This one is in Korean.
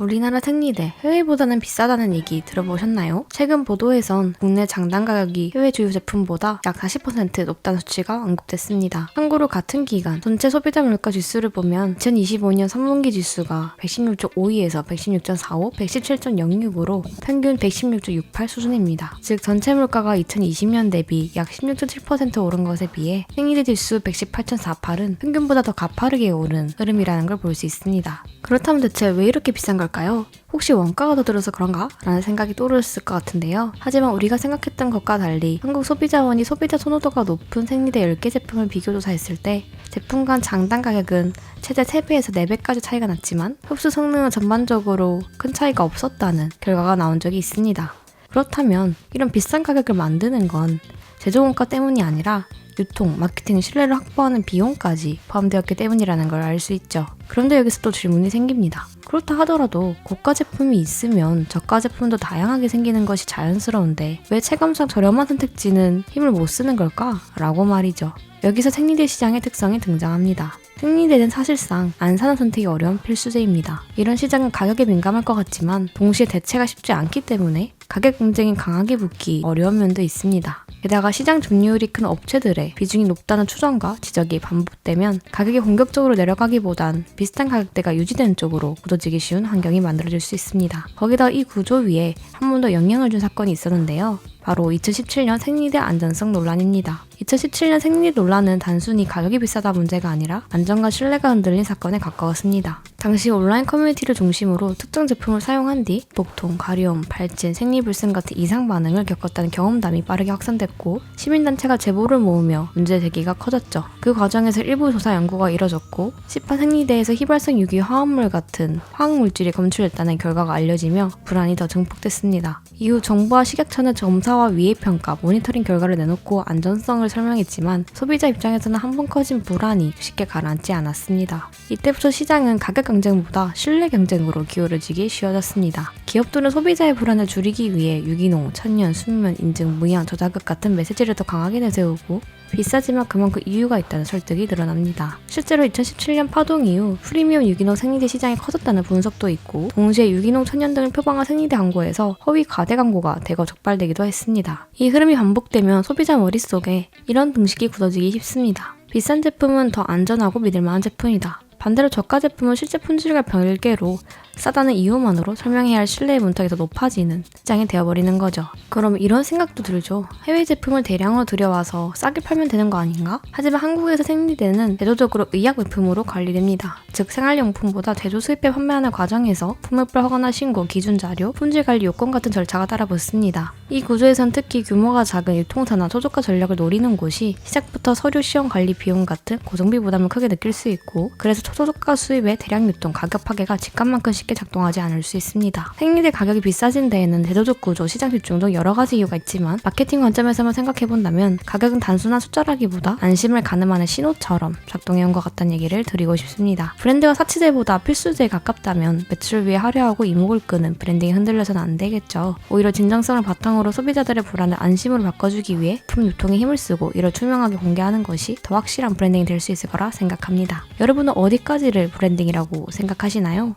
우리나라 생리대, 해외보다는 비싸다는 얘기 들어보셨나요? 최근 보도에선 국내 장당 가격이 해외 주요 제품보다 약 40% 높다는 수치가 언급됐습니다. 참고로 같은 기간 전체 소비자 물가 지수를 보면 2025년 3분기 지수가 116.52에서 116.45, 117.06으로 평균 116.68 수준입니다. 즉 전체 물가가 2020년 대비 약 16.7% 오른 것에 비해 생리대 지수 118.48은 평균보다 더 가파르게 오른 흐름이라는 걸 볼 수 있습니다. 그렇다면 대체 왜 이렇게 비싼 걸까요? 혹시 원가가 더 들어서 그런가? 라는 생각이 떠오르셨을 것 같은데요. 하지만 우리가 생각했던 것과 달리 한국 소비자원이 소비자 선호도가 높은 생리대 10개 제품을 비교조사했을 때 제품 간 장당 가격은 최대 3배에서 4배까지 차이가 났지만 흡수 성능은 전반적으로 큰 차이가 없었다는 결과가 나온 적이 있습니다. 그렇다면 이런 비싼 가격을 만드는 건 제조 원가 때문이 아니라 유통, 마케팅, 신뢰를 확보하는 비용까지 포함되었기 때문이라는 걸 알 수 있죠. 그런데 여기서 또 질문이 생깁니다. 그렇다 하더라도 고가 제품이 있으면 저가 제품도 다양하게 생기는 것이 자연스러운데 왜 체감상 저렴한 선택지는 힘을 못 쓰는 걸까? 라고 말이죠. 여기서 생리대 시장의 특성이 등장합니다. 생리대는 사실상 안 사는 선택이 어려운 필수제입니다. 이런 시장은 가격에 민감할 것 같지만 동시에 대체가 쉽지 않기 때문에 가격 경쟁이 강하게 붙기 어려운 면도 있습니다. 게다가 시장 점유율이 큰 업체들의 비중이 높다는 추정과 지적이 반복되면 가격이 공격적으로 내려가기보단 비슷한 가격대가 유지되는 쪽으로 굳어지기 쉬운 환경이 만들어질 수 있습니다. 거기다 이 구조 위에 한 번 더 영향을 준 사건이 있었는데요. 바로 2017년 생리대 안전성 논란입니다. 2017년 생리대 논란은 단순히 가격이 비싸다 문제가 아니라 안전과 신뢰가 흔들린 사건에 가까웠습니다. 당시 온라인 커뮤니티를 중심으로 특정 제품을 사용한 뒤 복통, 가려움, 발진, 생리불순 같은 이상 반응을 겪었다는 경험담이 빠르게 확산됐고 시민단체가 제보를 모으며 문제 제기가 커졌죠. 그 과정에서 일부 조사 연구가 이뤄졌고 시판 생리대에서 휘발성 유기 화합물 같은 화학물질이 검출됐다는 결과가 알려지며 불안이 더 증폭됐습니다. 이후 정부와 식약처는 점사와 위해평가, 모니터링 결과를 내놓고 안전성을 설명했지만 소비자 입장에서는 한 번 커진 불안이 쉽게 가라앉지 않았습니다. 이때부터 시장은 가격 경쟁보다 신뢰 경쟁으로 기울어지기 쉬워졌습니다. 기업들은 소비자의 불안을 줄이기 위해 유기농, 천연, 순면, 인증, 무양, 저자극 같은 메시지를 더 강하게 내세우고 비싸지만 그만큼 이유가 있다는 설득이 늘어납니다. 실제로 2017년 파동 이후 프리미엄 유기농 생리대 시장이 커졌다는 분석도 있고 동시에 유기농 천연 등을 표방한 생리대 광고에서 허위 과대 광고가 대거 적발되기도 했습니다. 이 흐름이 반복되면 소비자 머릿속에 이런 등식이 굳어지기 쉽습니다. 비싼 제품은 더 안전하고 믿을만한 제품이다. 반대로 저가 제품은 실제 품질과 별개로 싸다는 이유만으로 설명해야 할 신뢰의 문턱이 더 높아지는 시장이 되어버리는 거죠. 그럼 이런 생각도 들죠. 해외 제품을 대량으로 들여와서 싸게 팔면 되는 거 아닌가? 하지만 한국에서 생리대는 대조적으로 의약 제품으로 관리됩니다. 즉 생활용품보다 제조 수입해 판매하는 과정에서 품목별 허가나 신고, 기준 자료, 품질 관리 요건 같은 절차가 따라붙습니다. 이 구조에선 특히 규모가 작은 유통사나 초저가 전략을 노리는 곳이 시작부터 서류 시험 관리 비용 같은 고정비 부담을 크게 느낄 수 있고 그래서 초저가 수입의 대량 유통, 가격 파괴가 직감만큼 쉽게 작동하지 않을 수 있습니다. 생리대 가격이 비싸진 데에는 대조적 구조, 시장 집중 등 여러 가지 이유가 있지만 마케팅 관점에서만 생각해본다면 가격은 단순한 숫자라기보다 안심을 가늠하는 신호처럼 작동해온 것 같다는 얘기를 드리고 싶습니다. 브랜드가 사치제보다 필수제에 가깝다면 매출을 위해 화려하고 이목을 끄는 브랜딩에 흔들려서는 안 되겠죠. 오히려 진정성을 바탕으로 소비자들의 불안을 안심으로 바꿔주기 위해 품 유통에 힘을 쓰고 이를 투명하게 공개하는 것이 더 확실한 브랜딩이 될 수 있을 거라 생각합니다. 여러분은 어디까지를 브랜딩이라고 생각하시나요?